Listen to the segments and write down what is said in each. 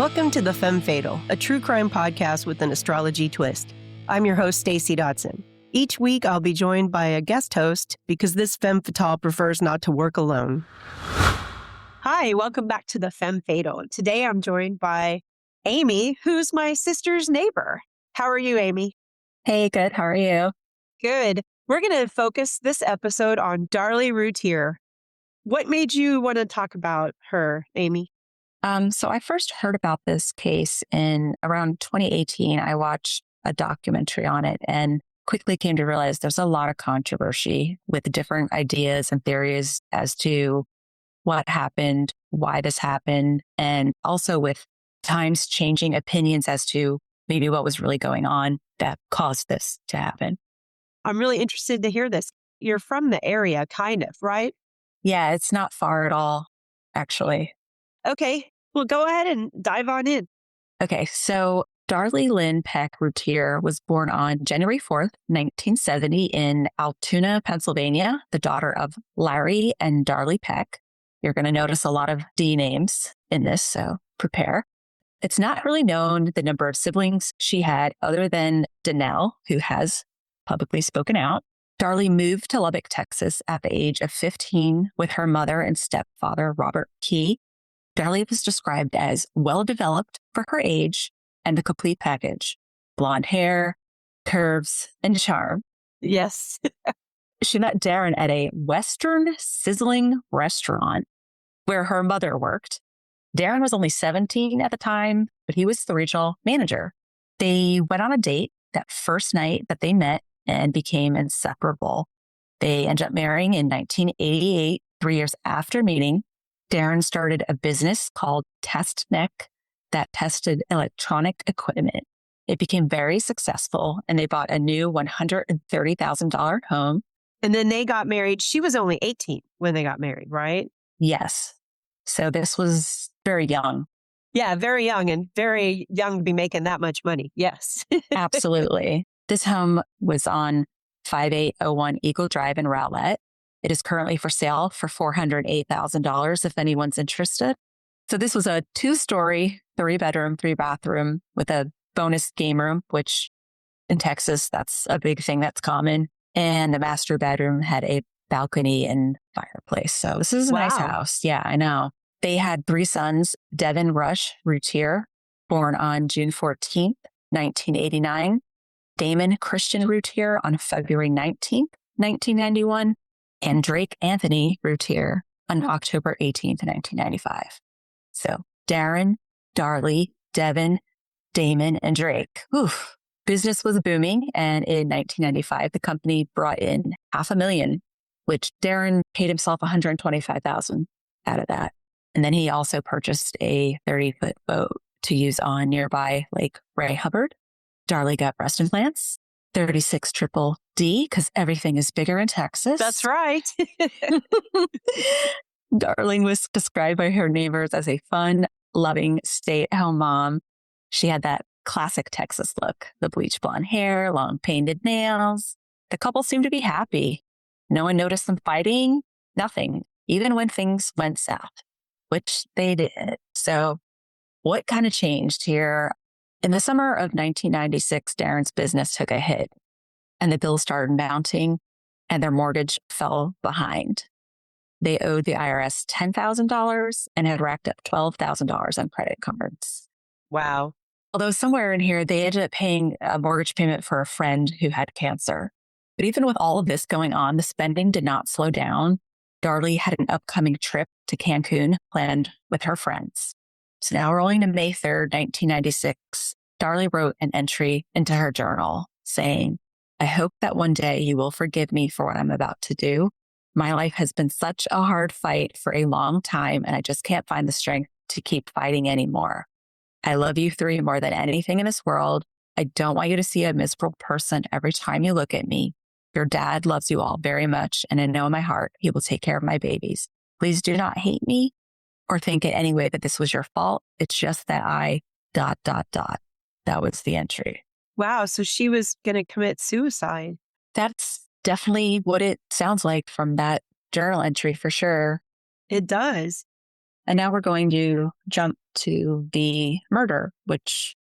Welcome to the Femme Fatal, a true crime podcast with an astrology twist. I'm your host, Stacey Dotson. Each week, I'll be joined by a guest host because this Femme Fatale prefers not to work alone. Hi, welcome back to the Femme Fatal. Today, I'm joined by Amy, who's my sister's neighbor. How are you, Amy? Hey, good. How are you? Good. We're going to focus this episode on Darlie Routier. What made you want to talk about her, Amy? So I first heard about this case in around 2018. I watched a documentary on it and quickly came to realize there's a lot of controversy with different ideas and theories as to what happened, why this happened, and also with times changing opinions as to maybe what was really going on that caused this to happen. I'm really interested to hear this. You're from the area, kind of, right? Yeah, it's not far at all, actually. Okay, well, go ahead and dive on in. Okay, so Darlie Lynn Peck Routier was born on January 4th, 1970 in Altoona, Pennsylvania, the daughter of Larry and Darlie Peck. You're going to notice a lot of D names in this, so prepare. It's not really known the number of siblings she had other than Danelle, who has publicly spoken out. Darlie moved to Lubbock, Texas at the age of 15 with her mother and stepfather, Robert Key. Darlie was described as well-developed for her age and the complete package: blonde hair, curves, and charm. Yes. She met Darren at a Western sizzling restaurant where her mother worked. Darren was only 17 at the time, but he was the regional manager. They went on a date that first night that they met and became inseparable. They ended up marrying in 1988, 3 years after meeting. Darren started a business called Test Neck that tested electronic equipment. It became very successful, and they bought a new $130,000 home. And then they got married. She was only 18 when they got married, right? Yes. So this was very young. Yeah, very young and very young to be making that much money. Yes. Absolutely. This home was on 5801 Eagle Drive in Rowlett. It is currently for sale for $408,000 if anyone's interested. So this was a 2-story, 3-bedroom, 3-bathroom with a bonus game room, which in Texas, that's a big thing that's common. And the master bedroom had a balcony and fireplace. So this is a nice house. Yeah, I know. They had 3 sons: Devin Rush Routier, born on June 14th, 1989. Damon Christian Routier on February 19th, 1991. And Drake Anthony Routier on October 18th, 1995. So Darren, Darlie, Devin, Damon, and Drake. Oof. Business was booming, and in 1995, the company brought in $500,000, which Darren paid himself $125,000 out of that. And then he also purchased a 30-foot boat to use on nearby Lake Ray Hubbard. Darlie got breast implants, 36 triple D, because everything is bigger in Texas. That's right. Darling was described by her neighbors as a fun, loving, stay-at-home mom. She had that classic Texas look: the bleach blonde hair, long painted nails. The couple seemed to be happy. No one noticed them fighting. Nothing, even when things went south, which they did. So what kind of changed here? In the summer of 1996, Darren's business took a hit, and the bills started mounting, and their mortgage fell behind. They owed the IRS $10,000 and had racked up $12,000 on credit cards. Wow. Although somewhere in here, they ended up paying a mortgage payment for a friend who had cancer. But even with all of this going on, the spending did not slow down. Darlie had an upcoming trip to Cancun planned with her friends. So now rolling to May 3rd, 1996, Darlie wrote an entry into her journal saying, "I hope that one day you will forgive me for what I'm about to do. My life has been such a hard fight for a long time, and I just can't find the strength to keep fighting anymore. I love you 3 more than anything in this world. I don't want you to see a miserable person every time you look at me. Your dad loves you all very much, and I know in my heart he will take care of my babies. Please do not hate me or think in any way that this was your fault. It's just that I ... That was the entry. Wow. So she was going to commit suicide. That's definitely what it sounds like from that journal entry for sure. It does. And now we're going to jump to the murder, which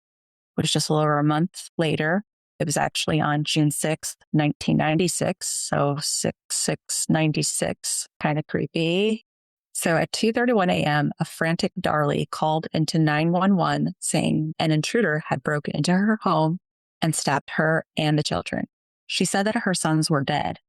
was just a little over a month later. It was actually on June 6th, 1996. So 6/6/96, kind of creepy. So at 2:31 a.m., a frantic Darlie called into 911 saying an intruder had broken into her home and stabbed her and the children. She said that her sons were dead.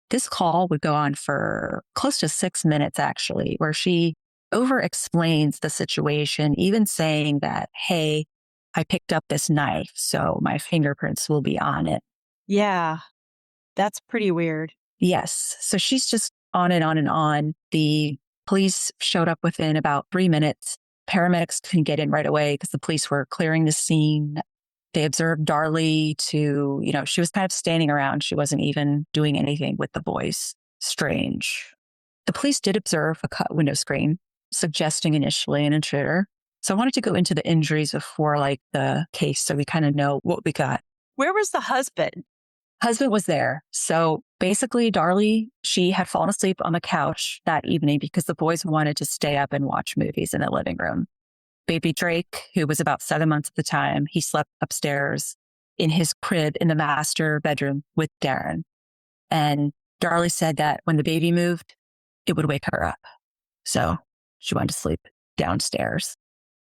This call would go on for close to 6 minutes, actually, where she over-explains the situation, even saying that, hey, I picked up this knife, so my fingerprints will be on it. Yeah, that's pretty weird. Yes. So she's just on and on and on. The police showed up within about 3 minutes. Paramedics couldn't get in right away because the police were clearing the scene. They observed Darlie she was kind of standing around. She wasn't even doing anything with the boys. Strange. The police did observe a cut window screen, suggesting initially an intruder. So I wanted to go into the injuries before the case so we kind of know what we got. Where was the husband? Husband was there. So basically, Darlie, she had fallen asleep on the couch that evening because the boys wanted to stay up and watch movies in the living room. Baby Drake, who was about 7 months at the time, he slept upstairs in his crib in the master bedroom with Darren. And Darlie said that when the baby moved, it would wake her up. So she went to sleep downstairs.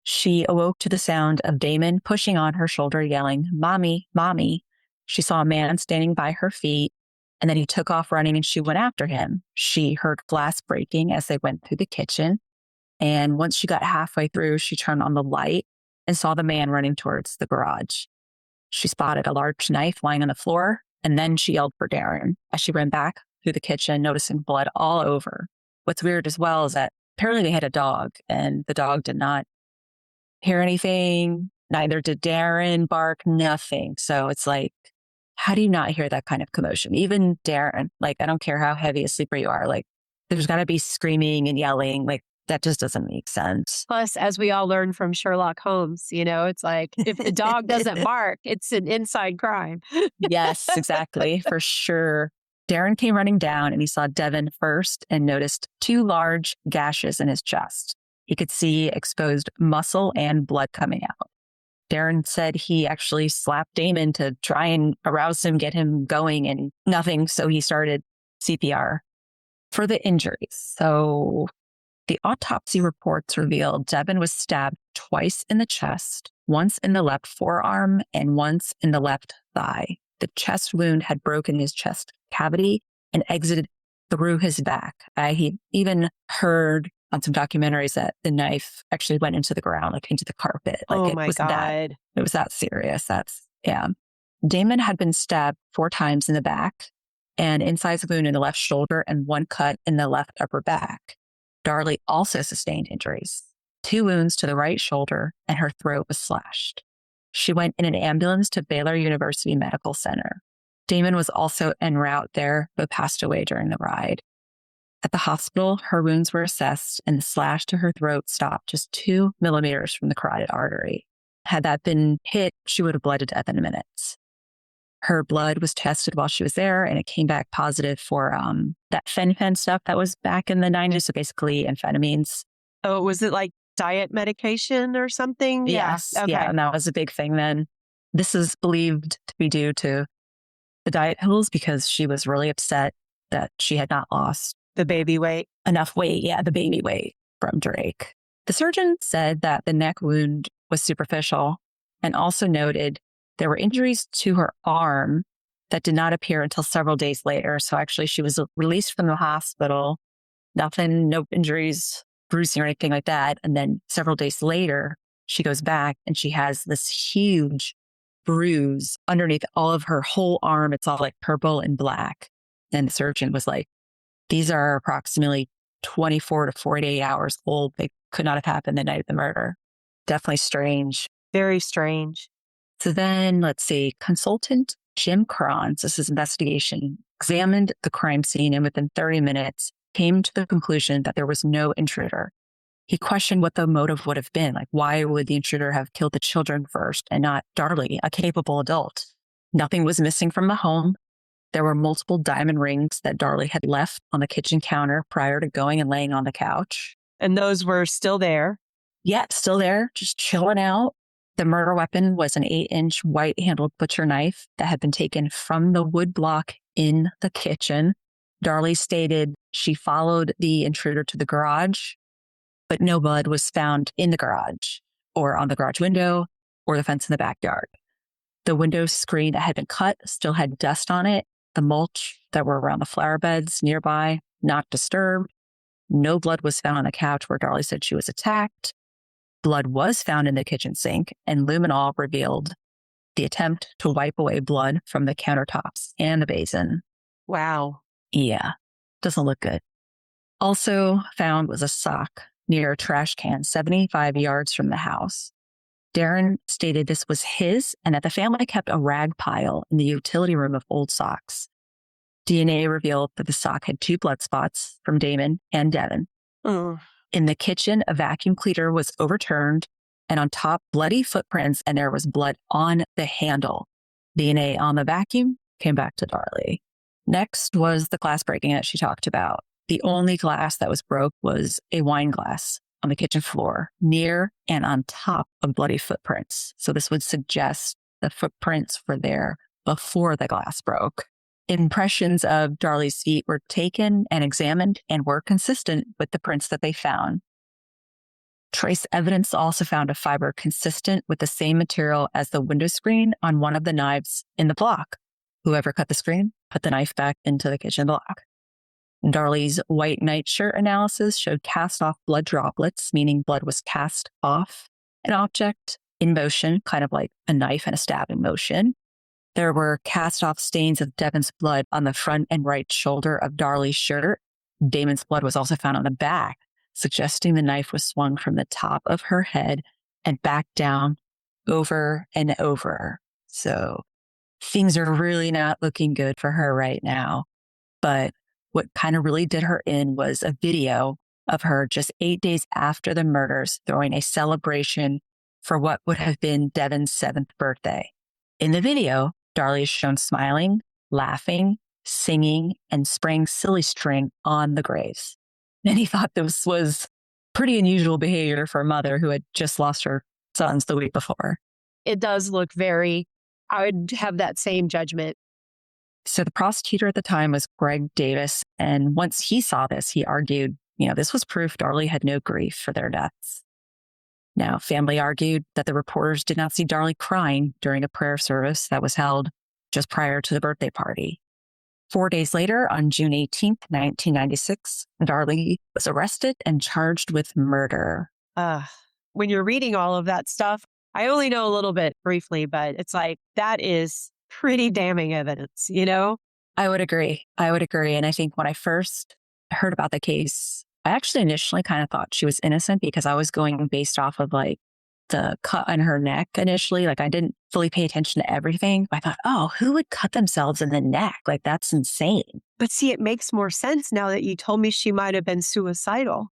She awoke to the sound of Damon pushing on her shoulder, yelling, "Mommy, Mommy." She saw a man standing by her feet, and then he took off running and she went after him. She heard glass breaking as they went through the kitchen. And once she got halfway through, she turned on the light and saw the man running towards the garage. She spotted a large knife lying on the floor, and then she yelled for Darren as she ran back through the kitchen, noticing blood all over. What's weird as well is that apparently they had a dog, and the dog did not hear anything. Neither did Darren bark, nothing. So it's like, how do you not hear that kind of commotion? Even Darren, I don't care how heavy a sleeper you are, there's got to be screaming and yelling. That just doesn't make sense. Plus, as we all learned from Sherlock Holmes, it's like if the dog doesn't bark, it's an inside crime. Yes, exactly. For sure. Darren came running down and he saw Devin first and noticed 2 large gashes in his chest. He could see exposed muscle and blood coming out. Darren said he actually slapped Damon to try and arouse him, get him going, and nothing. So he started CPR for the injuries. So the autopsy reports revealed Devin was stabbed twice in the chest, once in the left forearm and once in the left thigh. The chest wound had broken his chest cavity and exited through his back. He even heard on some documentaries that the knife actually went into the ground, into the carpet. Oh my God. It was that serious. Damon had been stabbed 4 times in the back, an incised wound in the left shoulder, and 1 cut in the left upper back. Darlie also sustained injuries, 2 wounds to the right shoulder, and her throat was slashed. She went in an ambulance to Baylor University Medical Center. Damon was also en route there, but passed away during the ride. At the hospital, her wounds were assessed and the slash to her throat stopped just 2 millimeters from the carotid artery. Had that been hit, she would have bled to death in minutes. Her blood was tested while she was there and it came back positive for that fen stuff that was back in the 90s. So basically amphetamines. Oh, was it like diet medication or something? Yes. Okay. Yeah. And that was a big thing then. This is believed to be due to the diet pills because she was really upset that she had not lost the baby weight. Enough weight. Yeah. The baby weight from Drake. The surgeon said that the neck wound was superficial and also noted there were injuries to her arm that did not appear until several days later. So actually she was released from the hospital, nothing, no injuries, bruising or anything like that. And then several days later, she goes back and she has this huge bruise underneath all of her whole arm. It's all purple and black. And the surgeon was like, these are approximately 24 to 48 hours old. They could not have happened the night of the murder. Definitely strange. Very strange. So then, let's see, consultant Jim Cron's, this is investigation, examined the crime scene and within 30 minutes came to the conclusion that there was no intruder. He questioned what the motive would have been. Why would the intruder have killed the children first and not Darlie, a capable adult? Nothing was missing from the home. There were multiple diamond rings that Darlie had left on the kitchen counter prior to going and laying on the couch. And those were still there. Yeah, still there, just chilling out. The murder weapon was an 8-inch white-handled butcher knife that had been taken from the wood block in the kitchen. Darlie stated she followed the intruder to the garage, but no blood was found in the garage or on the garage window or the fence in the backyard. The window screen that had been cut still had dust on it. The mulch that were around the flower beds nearby, not disturbed. No blood was found on the couch where Darlie said she was attacked. Blood was found in the kitchen sink, and luminol revealed the attempt to wipe away blood from the countertops and the basin. Wow. Yeah, doesn't look good. Also found was a sock near a trash can 75 yards from the house. Darren stated this was his and that the family kept a rag pile in the utility room of old socks. DNA revealed that the sock had 2 blood spots from Damon and Devin. In the kitchen, a vacuum cleaner was overturned, and on top, bloody footprints, and there was blood on the handle. DNA on the vacuum came back to Darlie. Next was the glass breaking that she talked about. The only glass that was broke was a wine glass on the kitchen floor, near and on top of bloody footprints. So this would suggest the footprints were there before the glass broke. Impressions of Darlie's feet were taken and examined and were consistent with the prints that they found. Trace evidence also found a fiber consistent with the same material as the window screen on one of the knives in the block. Whoever cut the screen put the knife back into the kitchen block. Darlie's white nightshirt analysis showed cast-off blood droplets, meaning blood was cast off an object in motion, kind of like a knife in a stabbing motion. There were cast-off stains of Devin's blood on the front and right shoulder of Darlie's shirt. Damon's blood was also found on the back, suggesting the knife was swung from the top of her head and back down over and over. So things are really not looking good for her right now. But what kind of really did her in was a video of her just 8 days after the murders throwing a celebration for what would have been Devin's 7th birthday. In the video, Darlie is shown smiling, laughing, singing, and spraying silly string on the graves. Many thought this was pretty unusual behavior for a mother who had just lost her sons the week before. It does look I would have that same judgment. So the prosecutor at the time was Greg Davis. And once he saw this, he argued, this was proof Darlie had no grief for their deaths. Now, family argued that the reporters did not see Darlie crying during a prayer service that was held just prior to the birthday party. 4 days later, on June 18th, 1996, Darlie was arrested and charged with murder. When you're reading all of that stuff, I only know a little bit briefly, but it's like, that is pretty damning evidence, I would agree. And I think when I first heard about the case, I actually initially kind of thought she was innocent because I was going based off of like the cut on her neck initially. Like I didn't fully pay attention to everything. I thought, oh, who would cut themselves in the neck? Like that's insane. But see, it makes more sense now that you told me she might have been suicidal.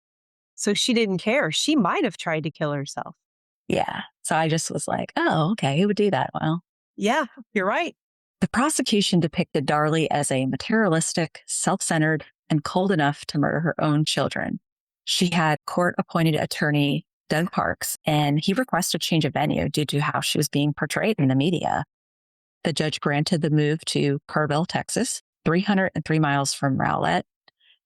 So she didn't care. She might have tried to kill herself. Yeah. So I just was like, oh, okay, who would do that? Well, yeah, you're right. The prosecution depicted Darlie as a materialistic, self-centered, and cold enough to murder her own children. She had court-appointed attorney Doug Parks, and he requested a change of venue due to how she was being portrayed in the media. The judge granted the move to Kerrville, Texas, 303 miles from Rowlett,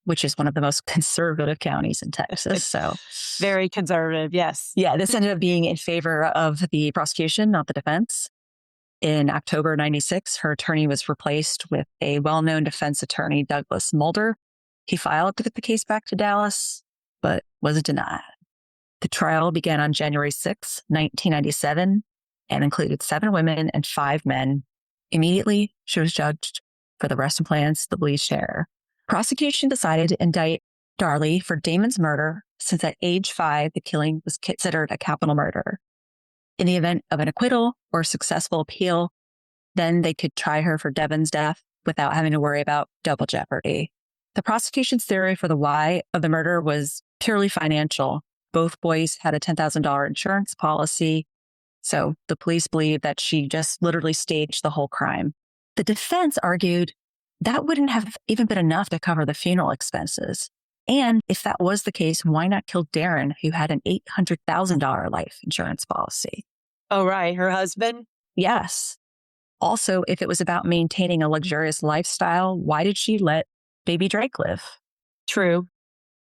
which is one of the most conservative counties in Texas. So very conservative, yes. Yeah, this ended up being in favor of the prosecution, not the defense. In October 96, her attorney was replaced with a well-known defense attorney, Douglas Mulder. He filed to get the case back to Dallas, but was denied. The trial began on January 6, 1997, and included 7 women and 5 men. Immediately, she was judged for the arrest and plans the police share. Prosecution decided to indict Darlie for Damon's murder, since at age 5, the killing was considered a capital murder. In the event of an acquittal or successful appeal, then they could try her for Devin's death without having to worry about double jeopardy. The prosecution's theory for the why of the murder was purely financial. Both boys had a $10,000 insurance policy, so the police believed that she just literally staged the whole crime. The defense argued that wouldn't have even been enough to cover the funeral expenses. And if that was the case, why not kill Darren, who had an $800,000 life insurance policy? Oh, right. Her husband? Yes. Also, if it was about maintaining a luxurious lifestyle, why did she let baby Drake live? True.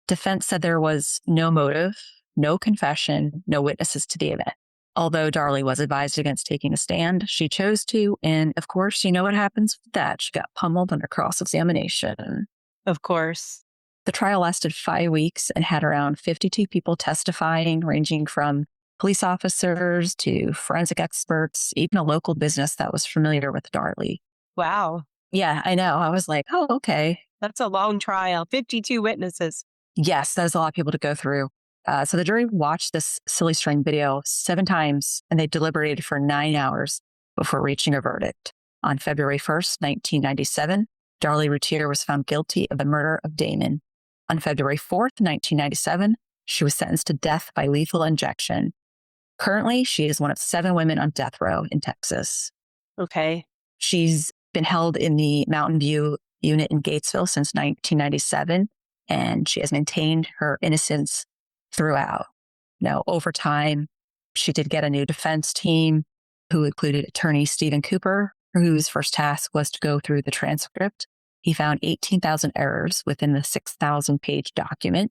Defense said there was no motive, no confession, no witnesses to the event. Although Darlie was advised against taking a stand, she chose to. And of course, you know what happens with that. She got pummeled under cross-examination. Of course. The trial lasted 5 weeks and had around 52 people testifying, ranging from police officers to forensic experts, even a local business that was familiar with Darlie. Wow. Yeah, I know. I was like, oh, okay. That's a long trial. 52 witnesses. Yes, that is a lot of people to go through. So the jury watched this silly string video 7 times, and they deliberated for 9 hours before reaching a verdict. On February 1st, 1997, Darlie Routier was found guilty of the murder of Damon. On February 4th, 1997, she was sentenced to death by lethal injection. Currently, she is one of 7 women on death row in Texas. Okay. She's been held in the Mountain View unit in Gatesville since 1997, and she has maintained her innocence throughout. Now, over time, she did get a new defense team who included attorney Stephen Cooper, whose first task was to go through the transcript. He found 18,000 errors within the 6,000-page document,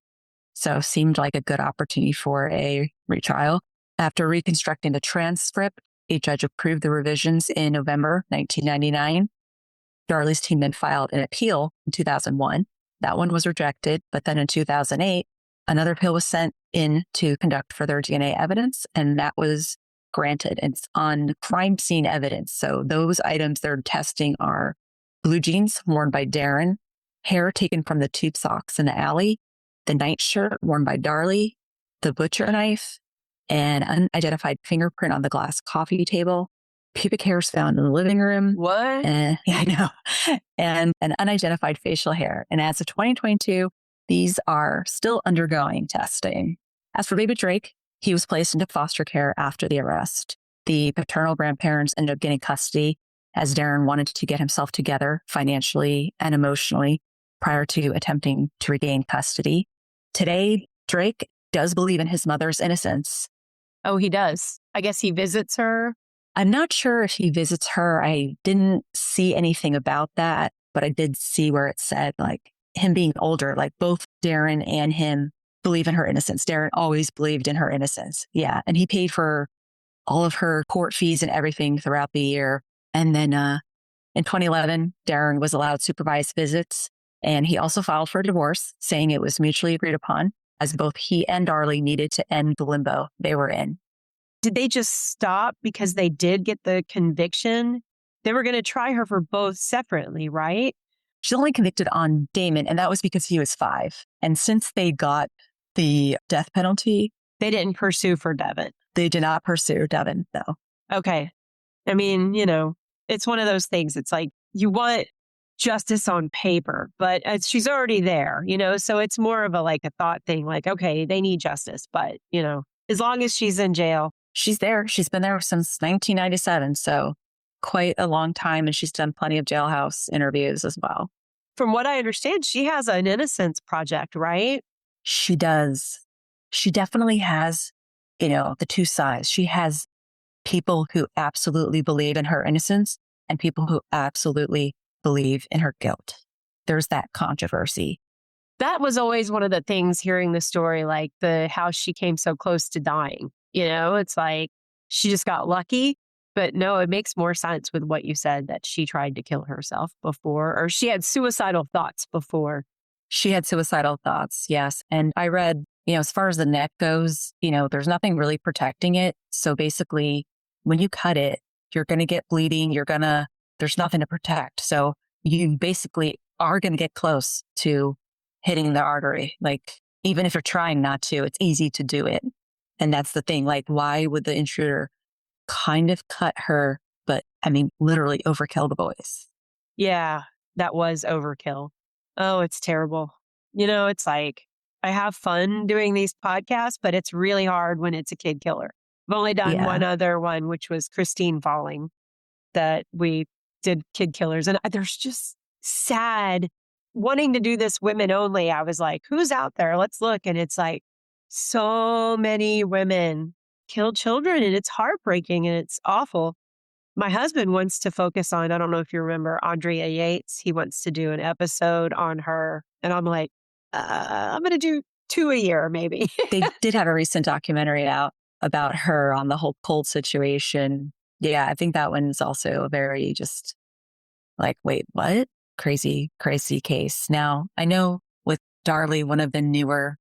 so seemed like a good opportunity for a retrial. After reconstructing the transcript, a judge approved the revisions in November 1999. Darlie's team then filed an appeal in 2001. That one was rejected, but then in 2008, another appeal was sent in to conduct further DNA evidence, and that was granted. It's on crime scene evidence. So those items they're testing are blue jeans worn by Darren, hair taken from the tube socks in the alley, the nightshirt worn by Darlie, the butcher knife, an unidentified fingerprint on the glass coffee table, pubic hairs found in the living room. What? Yeah, I know. And an unidentified facial hair. And as of 2022, these are still undergoing testing. As for baby Drake, he was placed into foster care after the arrest. The paternal grandparents ended up getting custody as Darren wanted to get himself together financially and emotionally prior to attempting to regain custody. Today, Drake does believe in his mother's innocence. Oh, he does. I guess he visits her. I'm not sure if he visits her. I didn't see anything about that, but I did see where it said like him being older, like both Darren and him believe in her innocence. Darren always believed in her innocence. Yeah. And he paid for all of her court fees and everything throughout the year. And then in 2011, Darren was allowed supervised visits, and he also filed for a divorce, saying it was mutually agreed upon, as both he and Darlie needed to end the limbo they were in. Did they just stop because they did get the conviction? They were going to try her for both separately, right? She's only convicted on Damon, and that was because he was 5. And since they got the death penalty, They didn't pursue for Devin. they did not pursue Devin, no. Okay. I mean, it's one of those things. It's like you want justice on paper, but she's already there, so it's more of a thought thing. Like, okay, they need justice, but, as long as she's in jail. She's there. She's been there since 1997, so quite a long time, and she's done plenty of jailhouse interviews as well. From what I understand, she has an innocence project, right? She does. She definitely has, the two sides. She has people who absolutely believe in her innocence and people who absolutely believe in her guilt. There's that controversy. That was always one of the things hearing the story, like how she came so close to dying. It's like she just got lucky. But no, it makes more sense with what you said, that she tried to kill herself before, or she had suicidal thoughts before. She had suicidal thoughts, yes. And I read, as far as the neck goes, there's nothing really protecting it. So basically, when you cut it, you're going to get bleeding. There's nothing to protect. So you basically are going to get close to hitting the artery. Like, even if you're trying not to, it's easy to do it. And that's the thing. Like, why would the intruder kind of cut her, but literally overkill the boys? Yeah, that was overkill. Oh, it's terrible. It's like I have fun doing these podcasts, but it's really hard when it's a kid killer. I've only done one other one, which was Christine Falling, that we did kid killers. And there's just sad wanting to do this women only, I was like, who's out there? Let's look. And it's like so many women kill children and it's heartbreaking and it's awful. My husband wants to focus on, I don't know if you remember Andrea Yates. He wants to do an episode on her. And I'm like, I'm going to do 2 a year, maybe. They did have a recent documentary out about her on the whole cold situation. Yeah, I think that one's also a very just like, wait, what? Crazy, crazy case. Now, I know with Darlie, one of the newer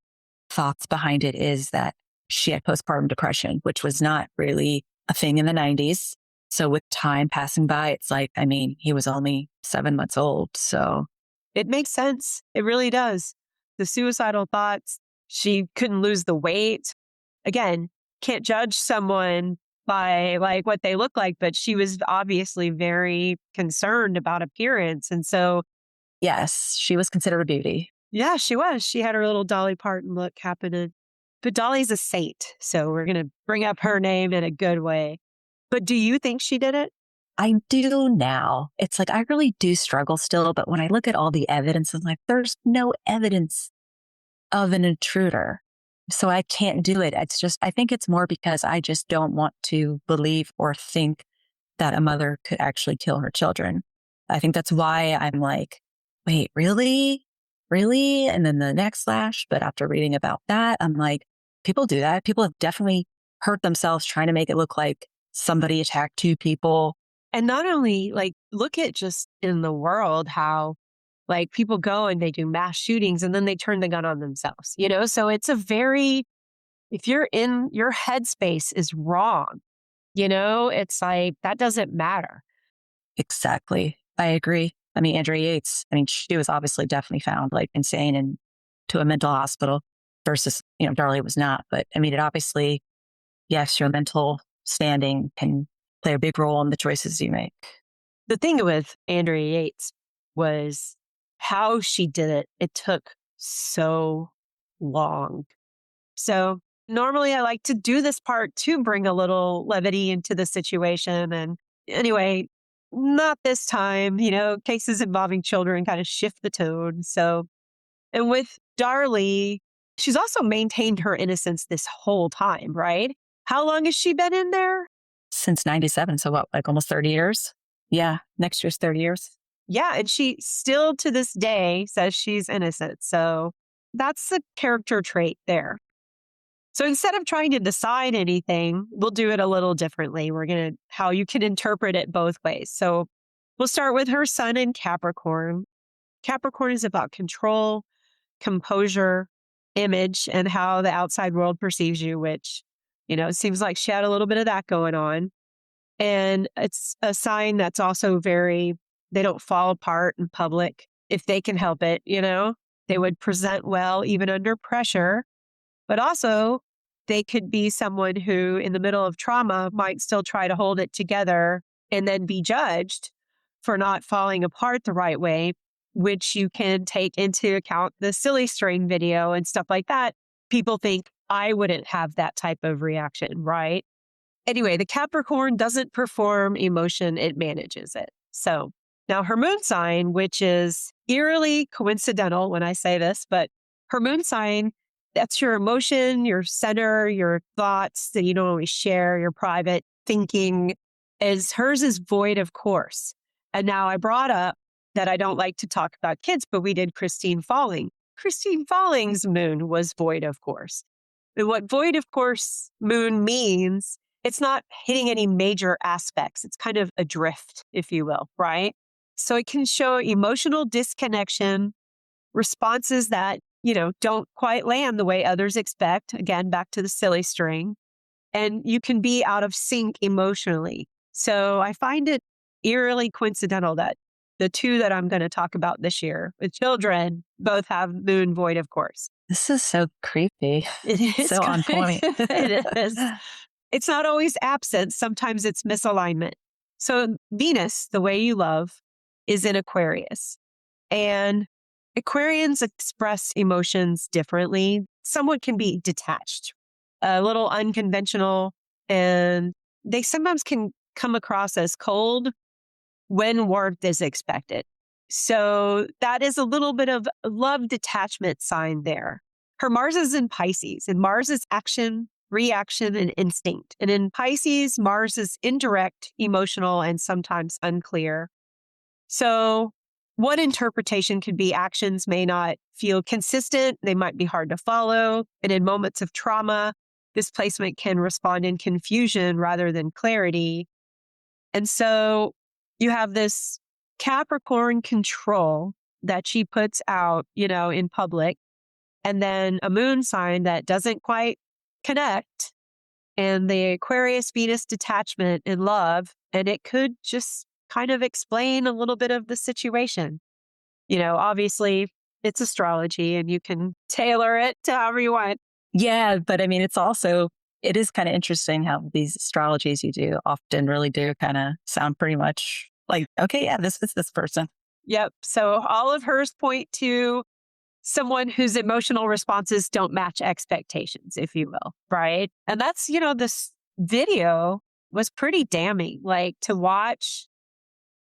thoughts behind it is that she had postpartum depression, which was not really a thing in the 90s. So with time passing by, it's like, I mean, he was only 7 months old. So it makes sense. It really does. The suicidal thoughts, she couldn't lose the weight. Again, can't judge someone by like what they look like, but she was obviously very concerned about appearance. And so, yes, she was considered a beauty. yeah, she was. She had her little Dolly Parton look happening. But Dolly's a saint. So we're going to bring up her name in a good way. But do you think she did it? I do now. It's like, I really do struggle still. But when I look at all the evidence, I'm like, there's no evidence of an intruder. So I can't do it. It's just, I think it's more because I just don't want to believe or think that a mother could actually kill her children. I think that's why I'm like, wait, really? Really? And then the next slash. But after reading about that, I'm like, people do that. People have definitely hurt themselves trying to make it look like somebody attacked 2 people. And not only like, look at just in the world how like people go and they do mass shootings and then they turn the gun on themselves, you know? So it's a very, if you're in your headspace is wrong, you know, it's like that doesn't matter. Exactly. I agree. I mean, Andrea Yates, I mean, she was obviously definitely found like insane and to a mental hospital versus, Darlie was not. But I mean, it obviously, yes, your mental standing can play a big role in the choices you make. The thing with Andrea Yates was how she did it. It took so long. So normally I like to do this part to bring a little levity into the situation. And anyway, not this time, cases involving children kind of shift the tone. So, and with Darlie, she's also maintained her innocence this whole time, right? How long has she been in there? Since 97. So what, like almost 30 years? Yeah. Next year's 30 years. Yeah. And she still to this day says she's innocent. So that's a character trait there. So instead of trying to decide anything, we'll do it a little differently. We're going to, how you can interpret it both ways. So we'll start with her sun in Capricorn. Capricorn is about control, composure, image, and how the outside world perceives you, which, it seems like she had a little bit of that going on. And it's a sign that's also very, they don't fall apart in public if they can help it, they would present well even under pressure. But also, they could be someone who, in the middle of trauma, might still try to hold it together and then be judged for not falling apart the right way, which you can take into account the silly string video and stuff like that. People think I wouldn't have that type of reaction, right? Anyway, the Capricorn doesn't perform emotion, it manages it. So now her moon sign, which is eerily coincidental when I say this, but her moon sign, that's your emotion, your center, your thoughts that you don't always share, your private thinking, is hers is void of course. And now I brought up that I don't like to talk about kids, but we did Christine Falling. Christine Falling's moon was void of course. And what void of course moon means, it's not hitting any major aspects. It's kind of adrift, if you will, right? So it can show emotional disconnection, responses that don't quite land the way others expect. Again, back to the silly string. And you can be out of sync emotionally. So I find it eerily coincidental that the 2 that I'm going to talk about this year with children both have moon void, of course. This is so creepy. It is so on point. It is. It's not always absence. Sometimes it's misalignment. So Venus, the way you love, is in Aquarius. And Aquarians express emotions differently. Someone can be detached, a little unconventional, and they sometimes can come across as cold when warmth is expected. So that is a little bit of love detachment sign there. Her Mars is in Pisces, and Mars is action, reaction, and instinct. And in Pisces, Mars is indirect, emotional, and sometimes unclear. So one interpretation could be actions may not feel consistent. They might be hard to follow. And in moments of trauma, this placement can respond in confusion rather than clarity. And so you have this Capricorn control that she puts out, in public, and then a moon sign that doesn't quite connect, and the Aquarius Venus detachment in love. And it could just kind of explain a little bit of the situation. Obviously it's astrology and you can tailor it to however you want. Yeah, but I mean, it is kind of interesting how these astrologies you do often really do kind of sound pretty much like, okay, yeah, this is this person. Yep. So all of hers point to someone whose emotional responses don't match expectations, if you will. Right. And that's, this video was pretty damning, like to watch,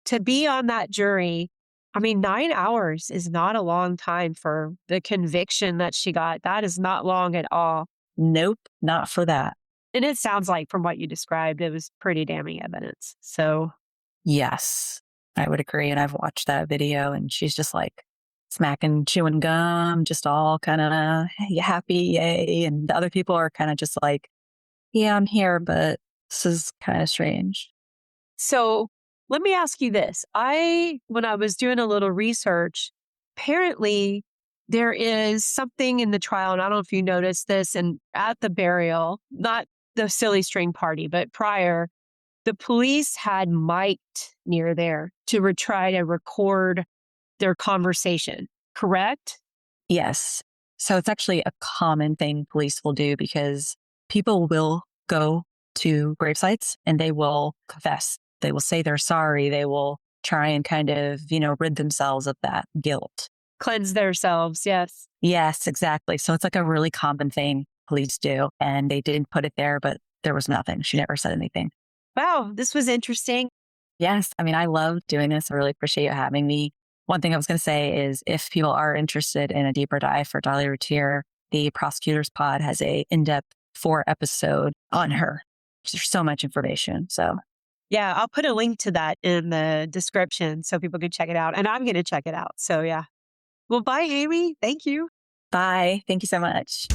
to be on that jury. I mean, 9 hours is not a long time for the conviction that she got. That is not long at all. Nope, not for that. And it sounds like from what you described, it was pretty damning evidence. So yes, I would agree. And I've watched that video and she's just like smacking, chewing gum, just all kind of happy, yay. And the other people are kind of just like, yeah, I'm here, but this is kind of strange. So let me ask you this. When I was doing a little research, apparently there is something in the trial, and I don't know if you noticed this, and at the burial, not the silly string party, but prior, the police had mic'd near there to try to record their conversation, correct? Yes. So it's actually a common thing police will do because people will go to grave sites and they will confess. They will say they're sorry. They will try and kind of, rid themselves of that guilt. Cleanse themselves. Yes. Yes, exactly. So it's like a really common thing police do. And they didn't put it there, but there was nothing. She never said anything. Wow. This was interesting. Yes. I mean, I love doing this. I really appreciate you having me. One thing I was going to say is if people are interested in a deeper dive for Darlie Routier, the Prosecutors Pod has a in-depth 4-episode on her. There's so much information. So yeah, I'll put a link to that in the description so people can check it out. And I'm going to check it out. So yeah. Well, bye, Amy. Thank you. Bye. Thank you so much.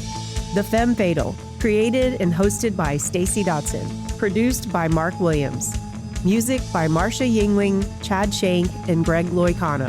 The Femme Fatal, created and hosted by Stacey Dotson, produced by Mark Williams. Music by Marcia Yingling, Chad Shank, and Greg Loicano.